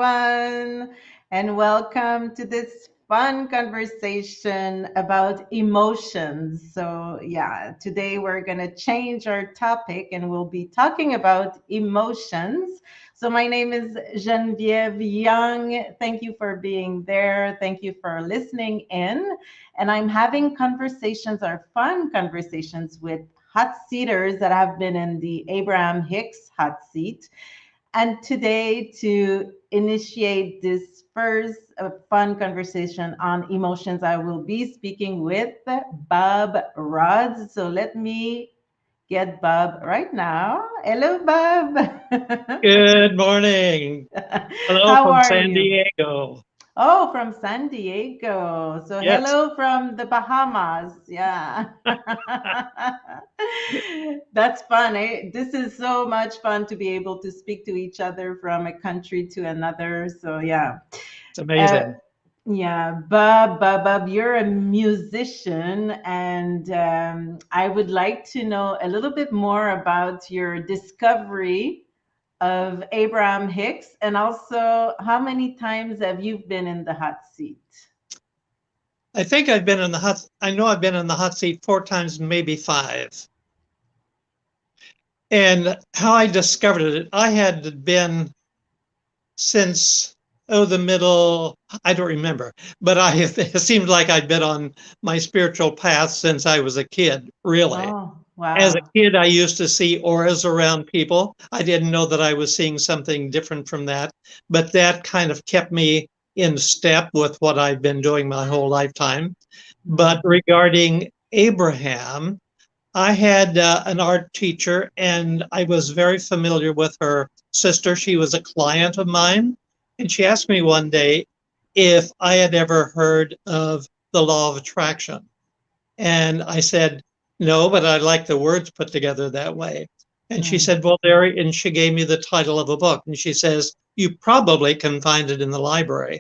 everyone, and welcome to this fun conversation about emotions. Today we're going to change our topic and we'll be talking about emotions. So, my name is Geneviève Young. Thank you for being there. Thank you for listening in. And I'm having conversations or fun conversations with hot seaters that have been in the Abraham Hicks hot seat. And today, to initiate this first fun conversation on emotions, I will be speaking with Bob Rhodes. So let me get Bob right now. Hello, Bob. Good morning. Hello How from are San you? Diego. Oh, from San Diego. So Yes. hello from the Bahamas. Yeah. That's fun. Eh? This is so much fun to be able to speak to each other from a country to another. So yeah. It's Uh, amazing. yeah, Bob, you're a musician, and I would like to know a little bit more about your discovery of Abraham Hicks, and also how many times have you been in the hot seat? I know I've been in the hot seat 4 times, maybe five. And how I discovered it, I had been since, the middle, I don't remember, but it seemed like I'd been on my spiritual path since I was a kid, really. Oh, As a wow. kid, I used to see auras around people. I didn't know that I was seeing something different from that, but that kind of kept me in step with what I've been doing my whole lifetime. But Mm. regarding Abraham, I had an art teacher and I was very familiar with her sister. She was a client of mine. And she asked me one day if I had ever heard of the law of attraction. And I said, no, but I like the words put together that way. And she Mm. said, well, there, and she gave me the title of a book. And she says, you probably can find it in the library.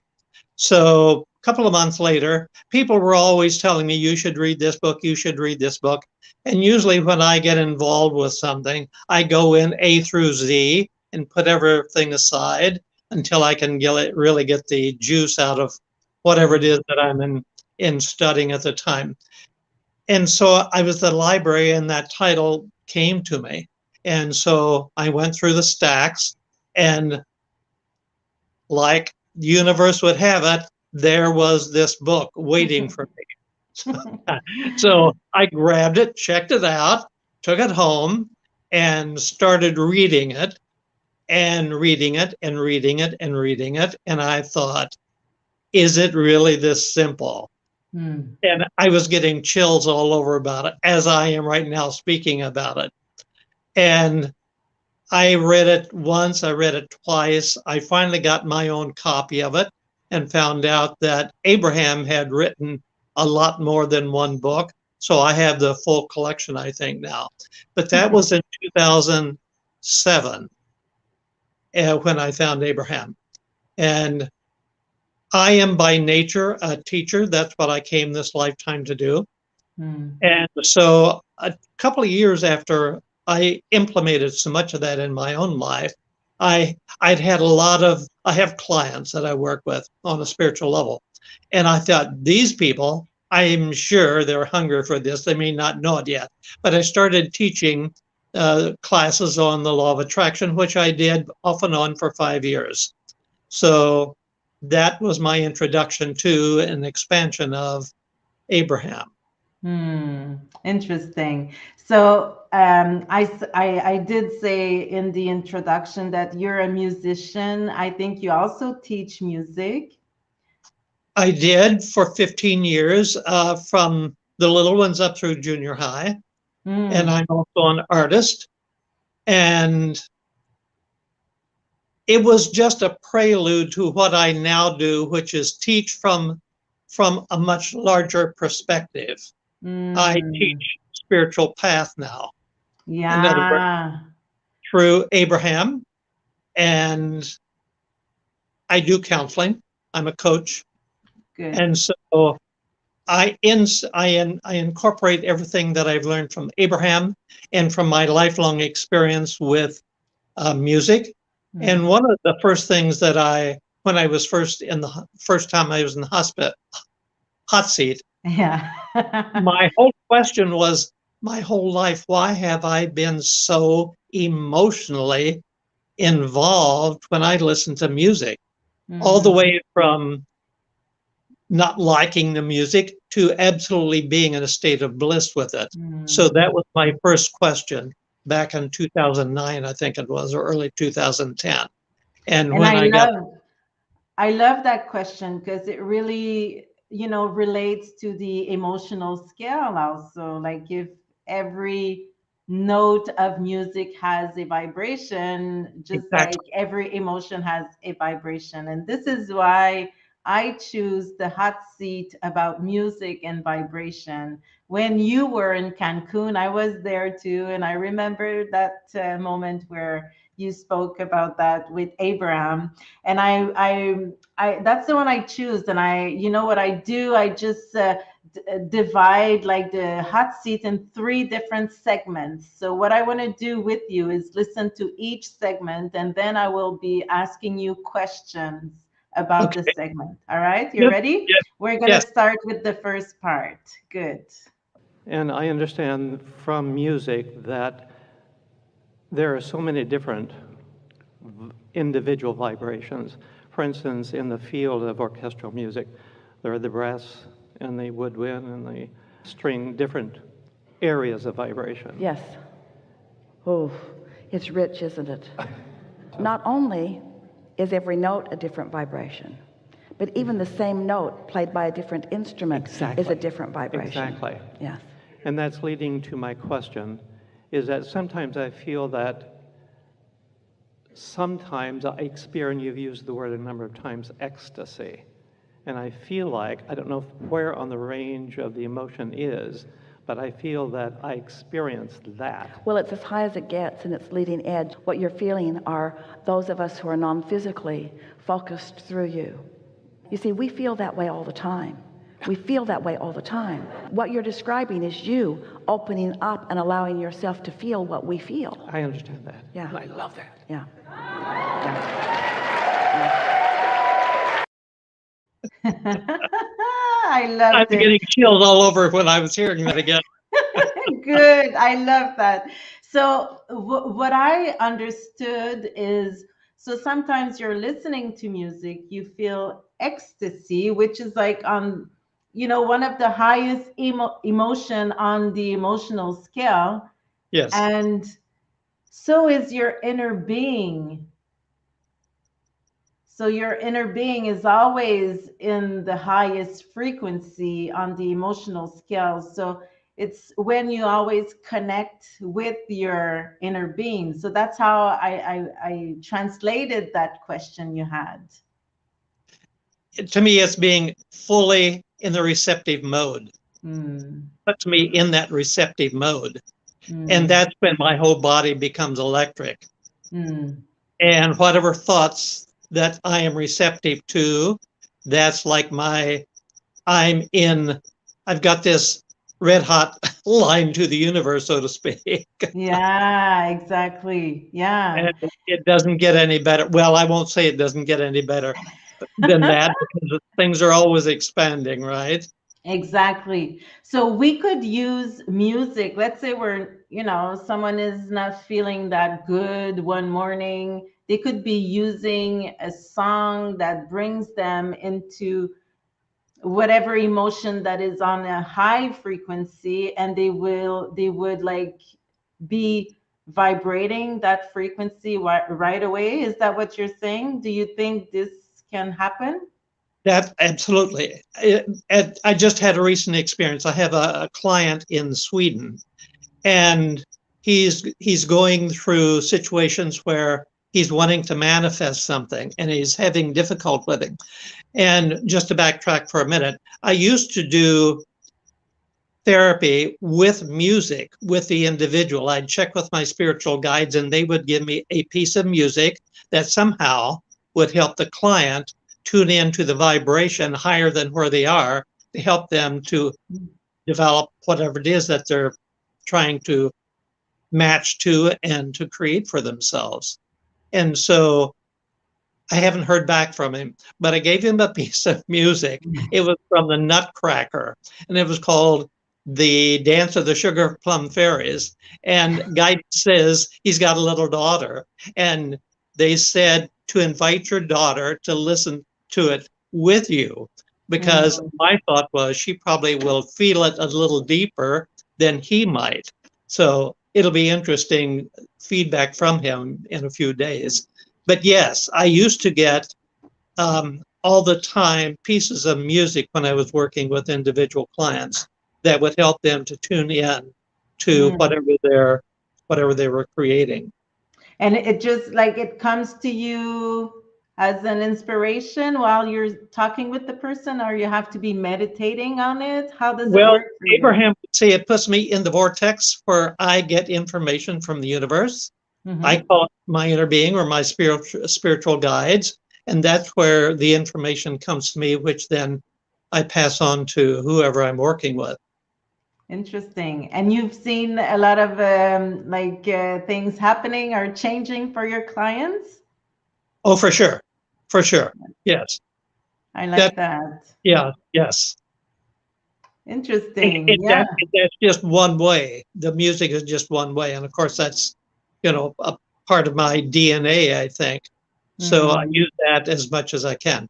So a couple of months later, people were always telling me, you should read this book, you should read this book. And usually when I get involved with something, I go in A through Z and put everything aside until I can really get the juice out of whatever it Mm. is that I'm in studying at the time. And so I was at the library and that title came to me. And so I went through the stacks and like the universe would have it, there was this book waiting for me. So I grabbed it, checked it out, took it home, and started reading it and reading it and reading it and reading it. And I thought, is it really this simple? Mm. And I was getting chills all over about it as I am right now speaking about it. And I read it once, I read it twice. I finally got my own copy of it and found out that Abraham had written a lot more than one book. So I have the full collection, I think, now. But that was in 2007 when I found Abraham. And I am by nature a teacher. That's what I came this lifetime to do. Mm. And so a couple of years after I implemented so much of that in my own life, I'd had a lot of I have clients that I work with on a spiritual level. And I thought these people, I'm sure they're hungry for this. They may not know it yet. But I started teaching classes on the law of attraction, which I did off and on for 5 years. So that was my introduction to an expansion of Abraham. Hmm. Interesting. So, I did say in the introduction that you're a musician. I think you also teach music. I did for 15 years, from the little ones up through junior high. And Hmm. I'm also an artist. And it was just a prelude to what I now do, which is teach from a much larger perspective. I Hmm. teach spiritual path now. In other words, Yeah. through Abraham, and I do counseling. I'm a coach. Good. And so I incorporate everything that I've learned from Abraham and from my lifelong experience with music. And Hmm. one of the first things that I when I was first time I was in the hospital hot seat, Yeah. my whole question was my whole life, why have I been so emotionally involved when I listen to music? All the Mm, way from not liking the music to absolutely being in a state of bliss with it. So mm. that was my first question back in 2009, I think it was, or early 2010. And And when I got I love that question because it really, relates to the emotional scale also. Like if every note of music has a vibration, just like exactly, every emotion has a vibration. And this is why I choose the hot seat about music and vibration. When you were in Cancun, I was there too. And I remember that moment where you spoke about that with Abraham, and that's the one I choose. And you know what I do? I just divide like the hot seat in three different segments. So what I want to do with you is listen to each segment, and then I will be asking you questions about the okay, segment. All right, you yep, ready? yes, We're gonna yes, start with the first part. Good. And I understand from music that there are so many different individual vibrations. For instance, in the field of orchestral music, there are the brass and the woodwind and the string, different areas of vibration. Yes. Oh, it's rich, isn't it? Not only is every note a different vibration, but even the same note played by a different instrument Exactly. is a different vibration. Exactly. Yes. And that's leading to my question, is that sometimes I feel that sometimes I experience, you've used the word a number of times, ecstasy. And I feel like, I don't know where on the range of the emotion is, but I feel that I experience that. Well, it's as high as it gets and it's leading edge. What you're feeling are those of us who are non-physically focused through you. You see, we feel that way all the time. We feel that way all the time. What you're describing is you opening up and allowing yourself to feel what we feel. I understand that. Yeah. And I love that. Yeah. I I'm loved it. getting chills all over when I was hearing that again. Good. I love that. So, what I understood is, so sometimes you're listening to music, you feel ecstasy, which is like on, one of the highest emotion on the emotional scale. Yes, And so is your inner being. So your inner being is always in the highest frequency on the emotional scale. So it's when you always connect with your inner being. So that's how I translated that question you had. to me, it's being fully in the receptive mode. Mm, Puts me in that receptive mode. And mm, that's when my whole body becomes electric. mm. And whatever thoughts that I am receptive to, that's like I'm in, I've got this red hot line to the universe, so to speak. Yeah, exactly. Yeah. And it doesn't get any better. Well, I won't say it doesn't get any better than that because things are always expanding, right? Exactly. So we could use music. Let's say someone is not feeling that good one morning. They could be using a song that brings them into whatever emotion that is on a high frequency, and they would like be vibrating that frequency right away. Is that what you're saying? Do you think this can happen? That absolutely. I just had a recent experience. I have a client in Sweden, and he's going through situations where he's wanting to manifest something, and he's having difficult with it. And just to backtrack for a minute, I used to do therapy with music with the individual. I'd check with my spiritual guides, and they would give me a piece of music that somehow would help the client tune into the vibration higher than where they are to help them to develop whatever it is that they're trying to match to and to create for themselves. And so I haven't heard back from him, but I gave him a piece of music. It was from the Nutcracker, and it was called The Dance of the Sugar Plum Fairies. And Guy says he's got a little daughter, and they said to invite your daughter to listen to it with you, because Mm. my thought was she probably will feel it a little deeper than he might. So it'll be interesting feedback from him in a few days. But yes, I used to get all the time pieces of music when I was working with individual clients that would help them to tune in to Mm. whatever they were creating. And it just like it comes to you as an inspiration while you're talking with the person, or you have to be meditating on it. How does it Well, work for you? Abraham would say it puts me in the vortex where I get information from the universe. I Mm-hmm. call it my inner being or my spiritual guides, and that's where the information comes to me, which then I pass on to whoever I'm working with. Interesting. And you've seen a lot of things happening or changing for your clients? Oh, for sure, for sure, yes. I That like that. yeah, yes. Interesting. Yeah. That's just one way. The music is just one way, and of course that's a part of my DNA, I think. So I Mm. use that as much as I can.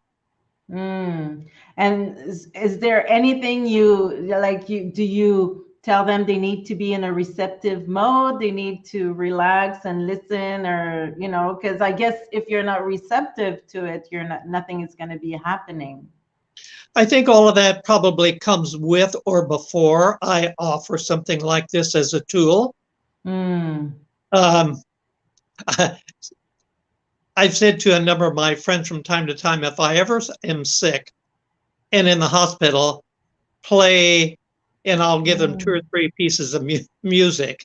Mm. And is there anything you like you do you tell them they need to be in a receptive mode, they need to relax and listen, or because I guess if you're not receptive to it, you're not nothing is going to be happening. I think all of that probably comes with or before I offer something like this as a tool. Mm. Um, I've said to a number of my friends from time to time, if I ever am sick and in the hospital, play, and I'll give them two or Mm. three pieces of music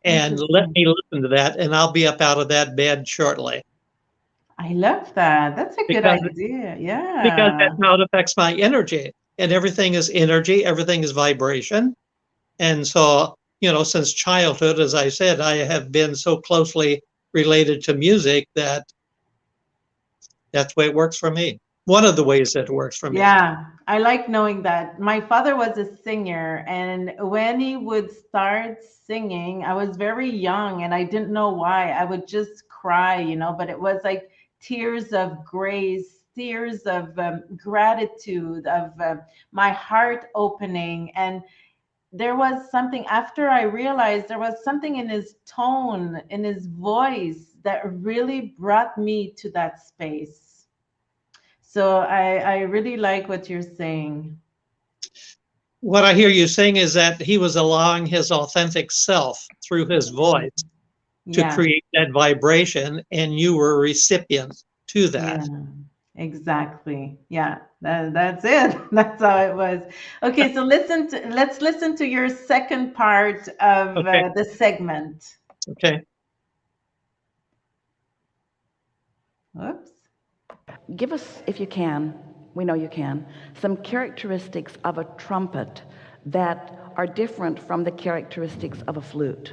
and let Interesting. me listen to that, and I'll be up out of that bed shortly. I love that. That's a good Because idea. because Yeah. that's how it affects my energy. And everything is energy, everything is vibration. And so, since childhood, as I said, I have been so closely related to music that that's the way it works for me. One of the ways that it works for me. Yeah, I like knowing that. My father was a singer, and when he would start singing, I was very young and I didn't know why. I would just cry, but it was like tears of grace, tears of gratitude, of my heart opening. And there was something after I realized there was something in his tone, in his voice that really brought me to that space. So I really like what you're saying. What I hear you saying is that he was allowing his authentic self through his voice to Yeah, create that vibration, and you were a recipient to yeah, that. exactly. Yeah, that's it. That's how it was. Okay, so let's listen to your second part of Okay. the segment. Okay. Whoops. Give us, if you can, we know you can, some characteristics of a trumpet that are different from the characteristics of a flute.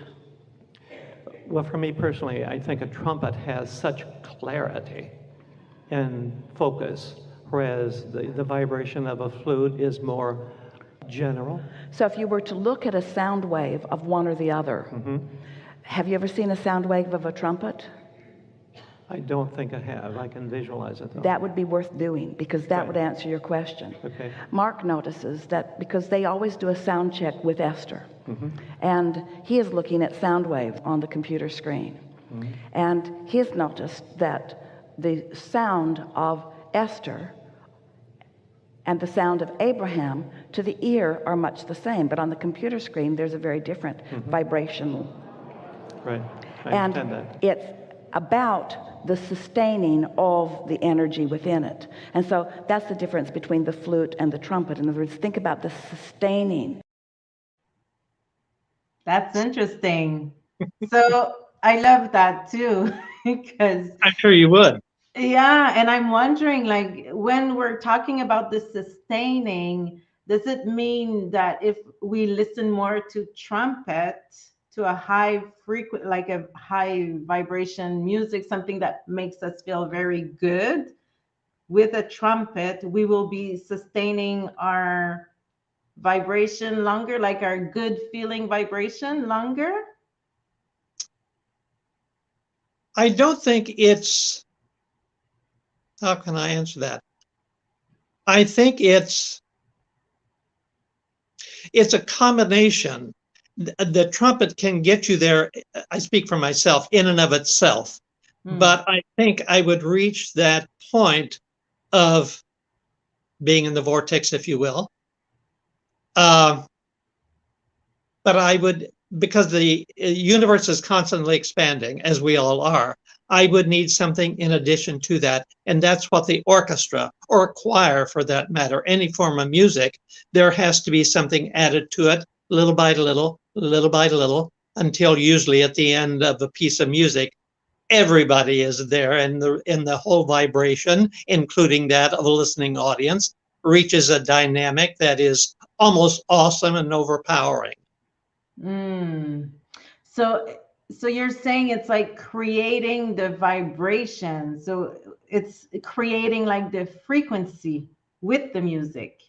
Well, for me personally, I think a trumpet has such clarity and focus, whereas the vibration of a flute is more general. So if you were to look at a sound wave of one or the other, have you ever seen a sound wave of a trumpet? I don't think I have. I can visualize it though. That would be worth doing, because that Right. would answer your question. Okay. Mark notices that because they always do a sound check with Esther, and he is looking at sound waves on the computer screen, and he has noticed that the sound of Esther and the sound of Abraham to the ear are much the same, but on the computer screen there's a very different vibration, Right. I and understand that. it's about the sustaining of the energy within it. And so that's the difference between the flute and the trumpet. In other words, think about the sustaining. That's interesting. So I love that too, because I'm sure you would. yeah, and I'm wondering, like, when we're talking about the sustaining, does it mean that if we listen more to trumpet, to a high frequent, like a high vibration music, something that makes us feel very good. With a trumpet, we will be sustaining our vibration longer, like our good feeling vibration longer. I don't think it's, how can I answer that? I think it's a combination. The trumpet can get you there. I speak for myself in and of itself, Hmm. but I think I would reach that point of being in the vortex, if you will. Uh, but I would, because the universe is constantly expanding, as we all are, I would need something in addition to that. And that's what the orchestra or a choir, for that matter, any form of music, there has to be something added to it, little by little, little by little, until usually at the end of a piece of music, everybody is there, and the whole vibration, including that of a listening audience, reaches a dynamic that is almost awesome and overpowering. Mm. So, so you're saying it's like creating the vibration. So it's creating like the frequency with the music.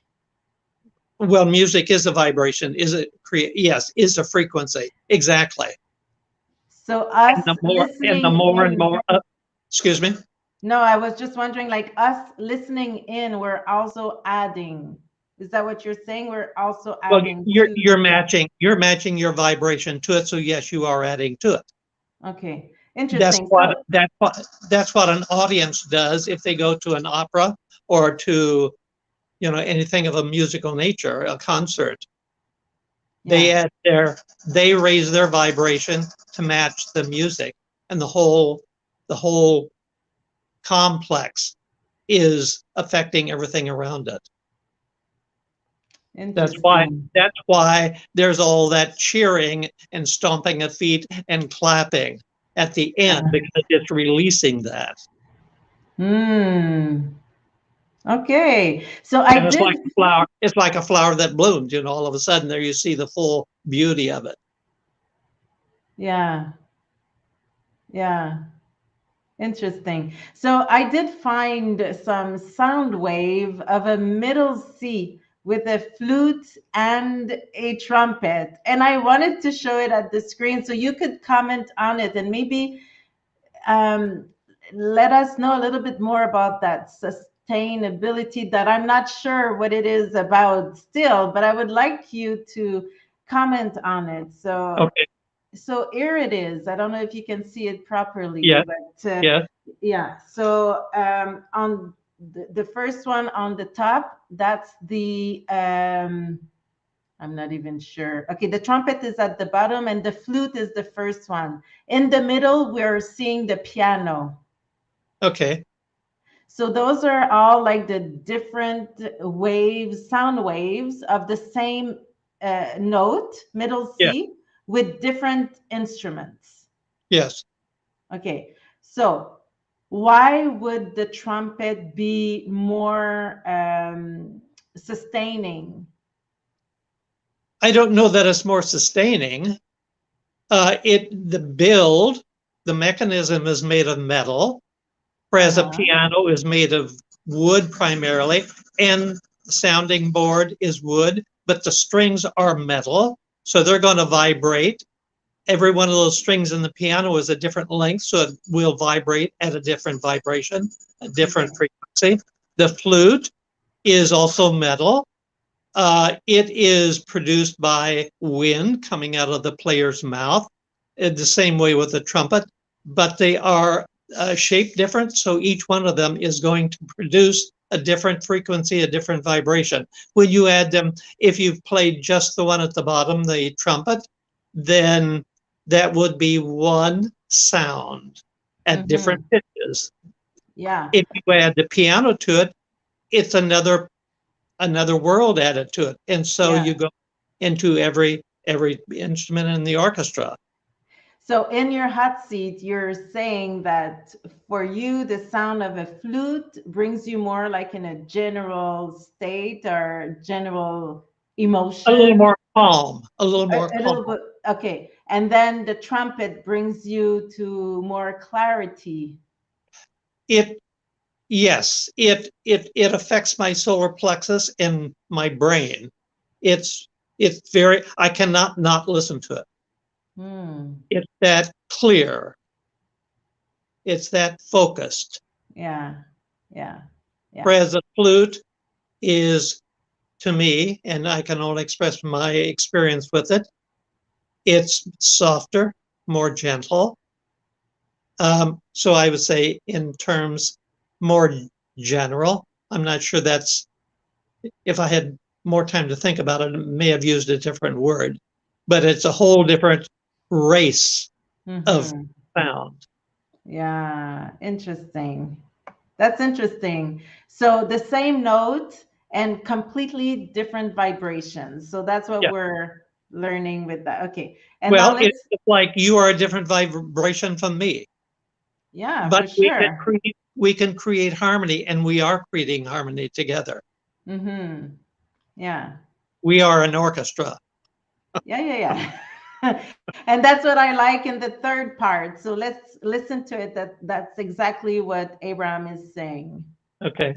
Well, music is a vibration. Is it create? Yes, is a frequency. Exactly. So us And the listening more and in, more. Excuse me. no, I was just wondering, like us listening in, we're also adding. Is that what you're saying? We're also Well, adding you're to you're that. matching you're matching your vibration to it. So yes, you are adding to it. Okay, That's interesting. what So, that's what that's what an audience does if they go to an opera or to anything of a musical nature, a concert. They yeah. add they raise their vibration to match the music, and the whole complex is affecting everything around it. That's why Interesting. that's why there's all that cheering and stomping of feet and clapping at the end, because it's releasing that. Hmm. Okay. So I And it's did, like a flower, it's like a flower that blooms, all of a sudden there you see the full beauty of it. yeah, yeah. Interesting. So I did find some sound wave of a middle C with a flute and a trumpet. And I wanted to show it at the screen so you could comment on it and maybe um, let us know a little bit more about that sustainability that I'm not sure what it is about still, but I would like you to comment on it. So Okay. so here it is. I don't know if you can see it properly, Yeah. but Yeah. yeah. So on the first one on the top, that's the I'm not even sure. Okay, the trumpet is at the bottom and the flute is the first one. In the middle, we're seeing the piano. Okay. So those are all like the different waves, sound waves of the same note, middle Yeah. C, with different instruments. Yes. Okay, so why would the trumpet be more sustaining? I don't know that it's more sustaining. The mechanism is made of metal, whereas a Uh-huh. piano is made of wood primarily, and the sounding board is wood, but the strings are metal, so they're going to vibrate. Every one of those strings in the piano is a different length, so it will vibrate at a different vibration, a Okay. different frequency. The flute is also metal. It is produced by wind coming out of the player's mouth, the same way with the trumpet, but they are shaped different. So each one of them is going to produce a different frequency, a different vibration. When you add them, if you've played just the one at the bottom, the trumpet, then that would be one sound at different Mm-hmm. pitches. Yeah. If you add the piano to it, it's another world added to it. And so Yeah. you go into every instrument in the orchestra. So in your hot seat, you're saying that for you, the sound of a flute brings you more like in a general state or general A little emotion. more calm, a little more A calm. little bit, okay. and then the trumpet brings you to more clarity. It Yes, it affects my solar plexus and my brain. It's very, I cannot not listen to it. It's that clear. It's that focused. Yeah, yeah, yeah. Whereas a flute is, to me, and I can only express my experience with it, it's softer, more gentle. So I would say in terms more general. I'm not sure that's, if I had more time to think about it, I may have used a different word, but it's a whole different race of sound. Yeah, interesting. That's interesting. So the same note and completely different vibrations. So that's what Yeah. we're learning with that. Okay. And now Well, let's, it's like you are a different vibration from me, yeah, but for sure. we can create harmony, and we are creating harmony together. Yeah. We are an orchestra. Yeah, yeah, yeah. And that's what I like in the third part. So let's listen to it. That's exactly what Abraham is saying. Okay.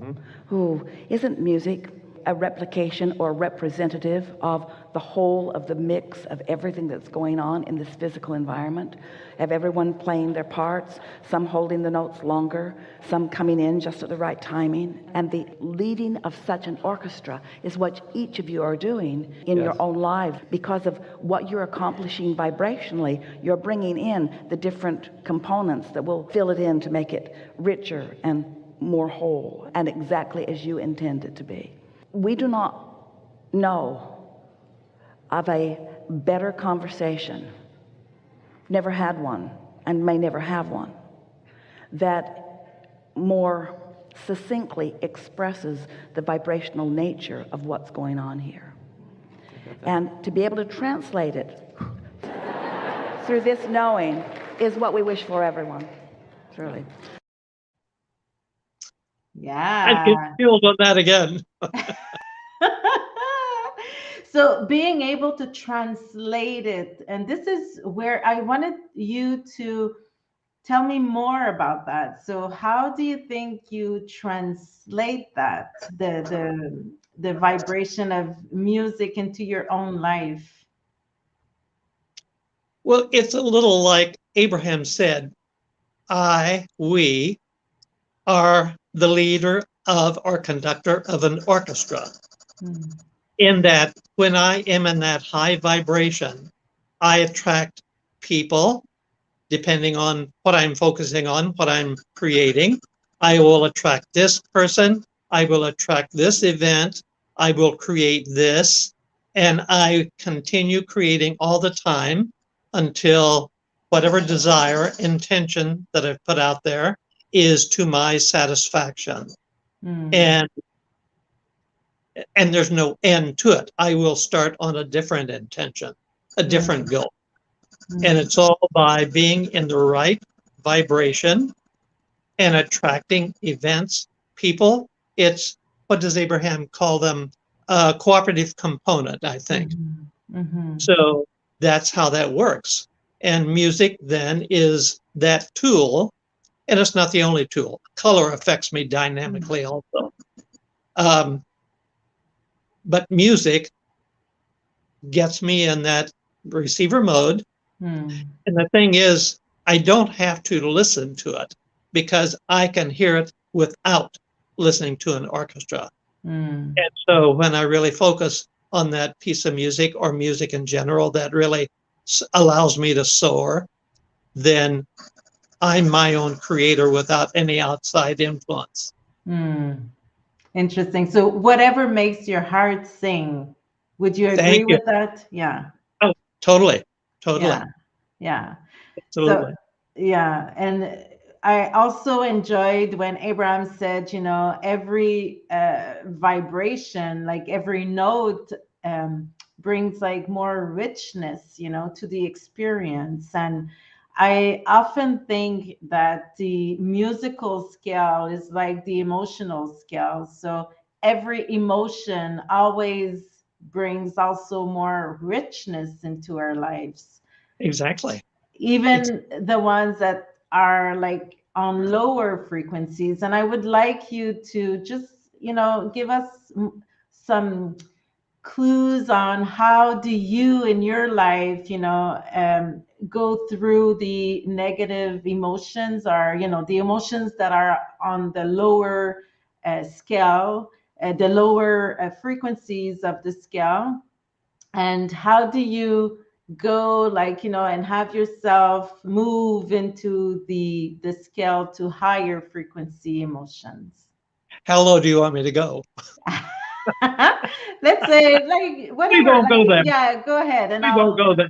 Who isn't music a replication or representative of the whole of the mix of everything that's going on in this physical environment, of everyone playing their parts, some holding the notes longer, some coming in just at the right timing. And the leading of such an orchestra is what each of you are doing in your own lives. Because of what you're accomplishing vibrationally, you're bringing in the different components that will fill it in to make it richer and more whole and exactly as you intend it to be. We do not know of a better conversation, never had one and may never have one, that more succinctly expresses the vibrational nature of what's going on here. And to be able to translate it through this knowing is what we wish for everyone, truly. I get Yeah. chills on that again. So being able to translate it, and this is where I wanted you to tell me more about that. So how do you think you translate that, the vibration of music into your own life? Well, it's a little like Abraham said, we are the leader of or conductor of an orchestra. In that, when I am in that high vibration, I attract people depending on what I'm focusing on, what I'm creating. I will attract this person, I will attract this event, I will create this, and I continue creating all the time until whatever desire, intention that I've put out there is to my satisfaction. And there's no end to it. I will start on a different intention, a different goal. And it's all by being in the right vibration and attracting events, people. It's, what does Abraham call them? A cooperative component, I think. So that's how that works. And music then is that tool, and it's not the only tool. Color affects me dynamically also. But music gets me in that receiver mode. And the thing is, I don't have to listen to it because I can hear it without listening to an orchestra. And so when I really focus on that piece of music or music in general that really allows me to soar, then I'm my own creator without any outside influence. Interesting. So whatever makes your heart sing, would you Thank agree you. with that? Yeah. Oh, totally. Totally. Yeah. Yeah. So, Absolutely. yeah. And I also enjoyed when Abraham said, every vibration, like every note, brings like more richness, to the experience. And I often think that the musical scale is like the emotional scale. So every emotion always brings also more richness into our lives. Exactly. even the ones that are like on lower frequencies. And I would like you to just, give us some clues on how do you in your life, go through the negative emotions, or, the emotions that are on the lower scale, the lower frequencies of the scale. And how do you go, like, and have yourself move into the scale to higher frequency emotions? How low do you want me to go? Let's say, like, We whatever, won't go like, there. yeah, go ahead and We won't I'll. go there.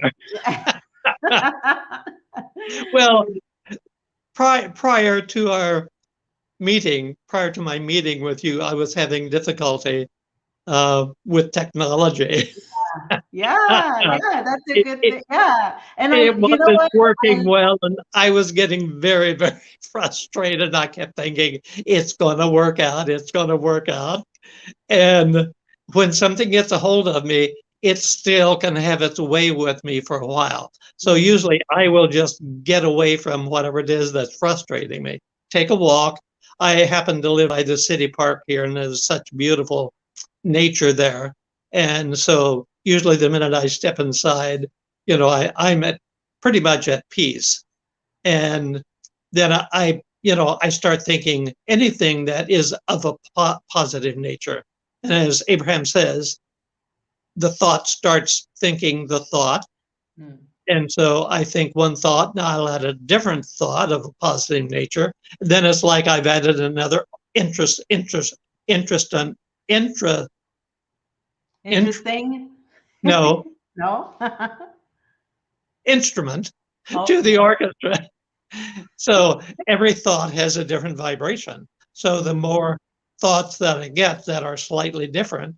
Well, prior to our meeting, prior to my meeting with you, I was having difficulty with technology. Yeah, yeah, that's a it, good it, thing. Yeah. And it you know wasn't what? working I, well, and I was getting very, very frustrated. I kept thinking, it's going to work out. It's going to work out. And when something gets a hold of me, it still can have its way with me for a while. So usually I will just get away from whatever it is that's frustrating me. Take a walk. I happen to live by the city park here, and there's such beautiful nature there. And so usually the minute I step inside, I'm at pretty much at peace. And then I start thinking anything that is of a positive nature. And as Abraham says, the thought starts thinking the thought. mm, And so I think one thought, now I'll add a different thought of a positive nature. Then it's like I've added another interest, and intra, int, interesting. no, No? instrument to the Okay. orchestra. So every thought has a different vibration. So the Mm, more thoughts that I get that are slightly different,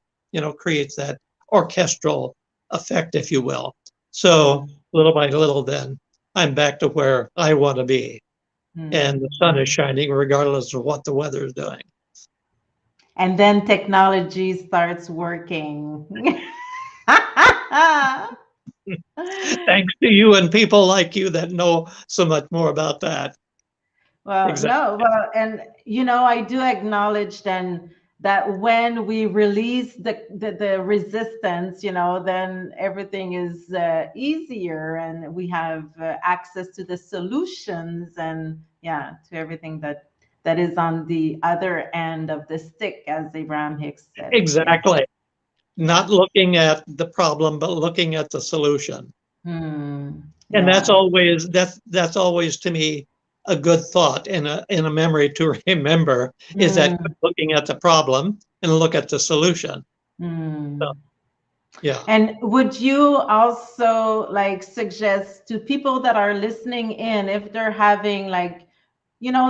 creates that orchestral effect, if you will. So mm, little by little, then I'm back to where I want to be. And the mm. sun is shining regardless of what the weather is doing. And then technology starts working. Thanks to you and people like you that know so much more about that. Well, Exactly. no, well, and I do acknowledge then that when we release the resistance, then everything is easier, and we have access to the solutions, and yeah, to everything that is on the other end of the stick, as Abraham Hicks said. Yeah, Exactly. yeah. Not looking at the problem, but looking at the solution. And Yeah. that's always to me a good thought and a memory to remember is that Mm, looking at the problem and look at the solution. So mm. yeah. And would you also like suggest to people that are listening in, if they're having like,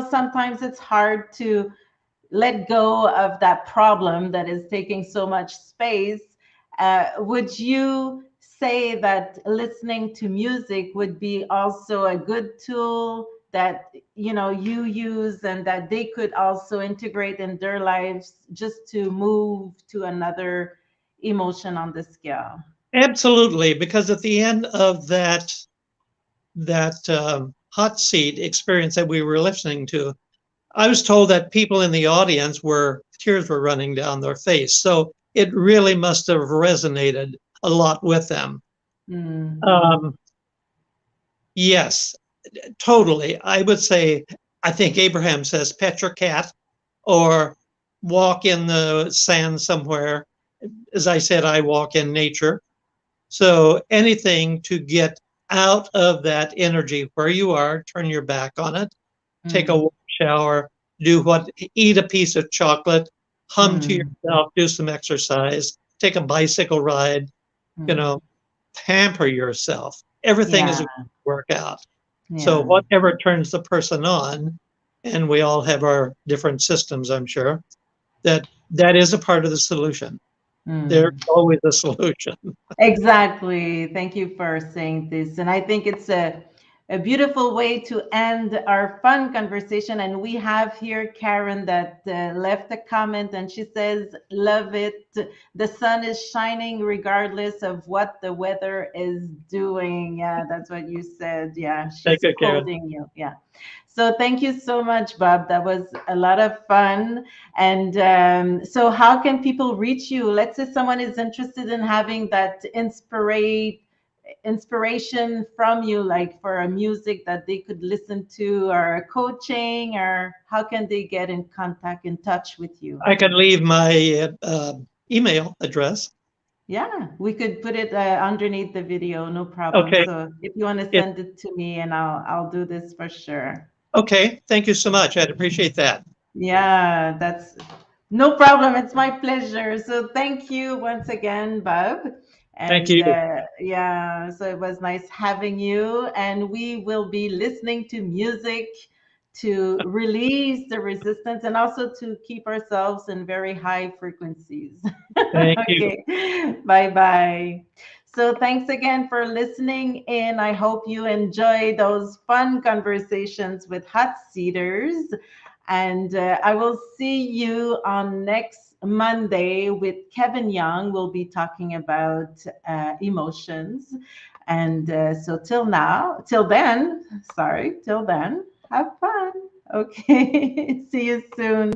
sometimes it's hard to let go of that problem that is taking so much space. Would you say that listening to music would be also a good tool that you use, and that they could also integrate in their lives just to move to another emotion on the scale? Absolutely, because at the end of that hot seat experience that we were listening to, I was told that people in the audience were tears were running down their face. So it really must have resonated a lot with them. Mm, Um, yes, totally. I would say, I think Abraham says, pet your cat or walk in the sand somewhere. As I said, I walk in nature. So anything to get out of that energy where you are, turn your back on it, take a mm, warm shower, eat a piece of chocolate, hum to mm, yourself, do some exercise, take a bicycle ride, you mm. know, pamper yourself. Everything is Yeah, a workout. So yeah. whatever turns the person on, and we all have our different systems, I'm sure, that is a part of the solution. There's Mm. always a solution. Exactly. Thank you for saying this. And I think it's a a beautiful way to end our fun conversation. And we have here Karen that left a comment, and she says, "Love it. The sun is shining regardless of what the weather is doing." Yeah, that's what you said. Yeah, Thank she's you, Karen. quoting you. Yeah. So thank you so much, Bob. That was a lot of fun. And so, how can people reach you? Let's say someone is interested in having that inspiration from you, like for a music that they could listen to, or a coaching, or how can they get in contact, in touch with you? I can leave my email address. Yeah, we could put it underneath the video, no problem. Okay. So if you want to It, send it to me, and I'll do this for sure. okay. Thank you so much. I'd appreciate that. Yeah, that's no problem. It's my pleasure. So thank you once again, Bob. Thank And you. yeah, so it was nice having you. And we will be listening to music to release the resistance and also to keep ourselves in very high frequencies. Thank you. Okay, bye bye. So thanks again for listening in. I hope you enjoy those fun conversations with hot seaters. And I will see you on next Monday with Kevin Young. We'll be talking about emotions. And so till then, have fun. Okay. See you soon.